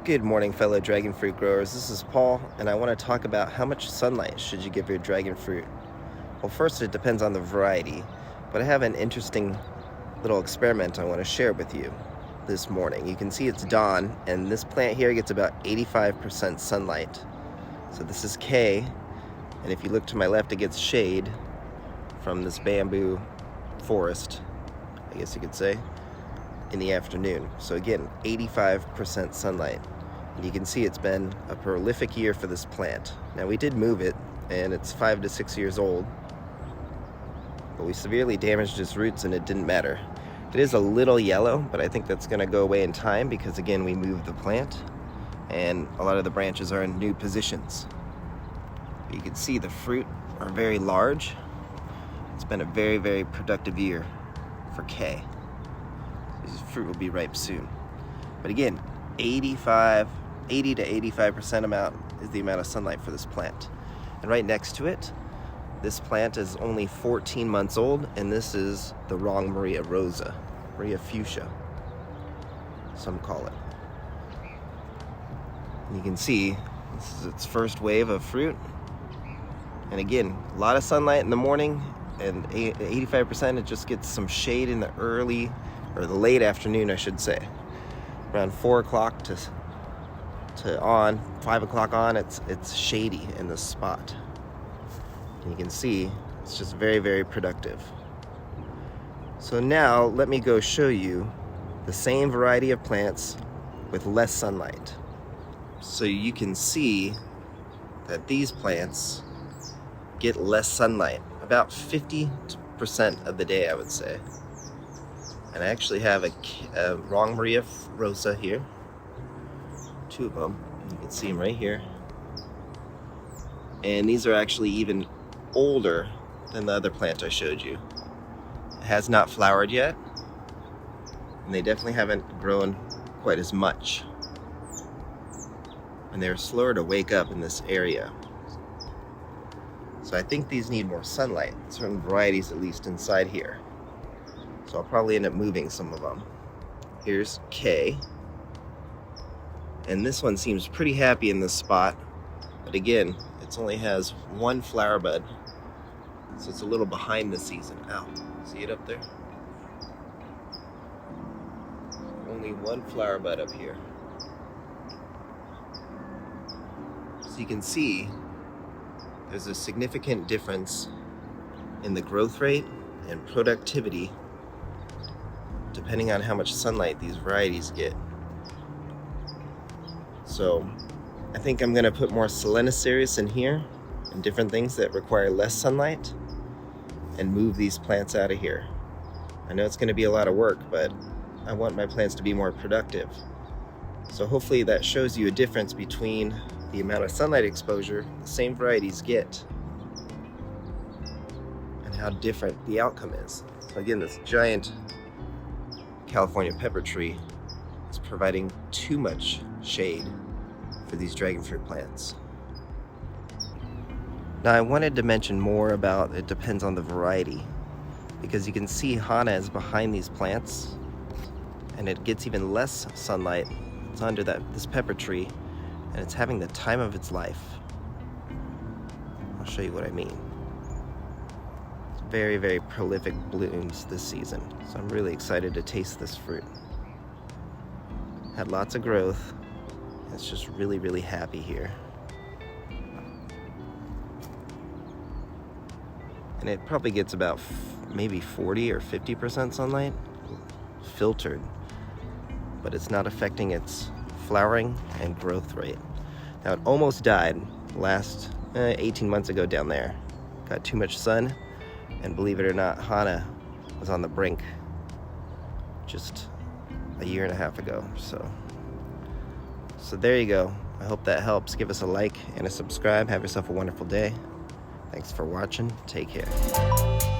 Good morning, fellow dragon fruit growers. This is Paul, and I want to talk about how much sunlight should you give your dragon fruit. Well, first, it depends on the variety, but I have an interesting little experiment I want to share with you this morning. You can see it's dawn, and this plant here gets about 85% sunlight. So this is K, and if you look to my left, it gets shade from this bamboo forest, I guess you could say, in the afternoon. So again, 85% sunlight. And you can see it's been a prolific year for this plant. Now we did move it, and it's 5 to 6 years old, but we severely damaged its roots and it didn't matter. It is a little yellow, but I think that's gonna go away in time because again, we moved the plant and a lot of the branches are in new positions. You can see the fruit are very large. It's been a very, very productive year for K. This fruit will be ripe soon. But again, 80 to 85% amount is the amount of sunlight for this plant. And right next to it, this plant is only 14 months old, and this is the wrong Maria Rosa, Maria Fuchsia, some call it. And you can see this is its first wave of fruit. And again, a lot of sunlight in the morning, and 85% it just gets some shade in the early, or the late afternoon, I should say. Around 4 o'clock to 5 o'clock on, it's shady in this spot. And you can see it's just very, very productive. So now let me go show you the same variety of plants with less sunlight. So you can see that these plants get less sunlight, about 50% of the day, I would say. And I actually have a wrong Maria Rosa here, 2 of them. You can see them right here. And these are actually even older than the other plant I showed you. It has not flowered yet, and they definitely haven't grown quite as much. And they're slower to wake up in this area. So I think these need more sunlight, certain varieties at least inside here. So I'll probably end up moving some of them. Here's K. And this one seems pretty happy in this spot. But again, it only has 1 flower bud. So it's a little behind the season. Ow, see it up there? Only 1 flower bud up here. So you can see there's a significant difference in the growth rate and productivity depending on how much sunlight these varieties get. So I think I'm gonna put more Solanacereus in here and different things that require less sunlight and move these plants out of here. I know it's gonna be a lot of work, but I want my plants to be more productive. So hopefully that shows you a difference between the amount of sunlight exposure the same varieties get and how different the outcome is. Again, this giant California pepper tree is providing too much shade for these dragon fruit plants. Now I wanted to mention more about it depends on the variety, because you can see Hana is behind these plants and it gets even less sunlight. It's under this pepper tree and it's having the time of its life. I'll show you what I mean. Very, very prolific blooms this season. So I'm really excited to taste this fruit. Had lots of growth. It's just really, really happy here. And it probably gets about maybe 40 or 50% sunlight filtered, but it's not affecting its flowering and growth rate. Now it almost died last 18 months ago down there. Got too much sun. And believe it or not, Hana was on the brink just a year and a half ago. So there you go. I hope that helps. Give us a like and a subscribe. Have yourself a wonderful day. Thanks for watching. Take care.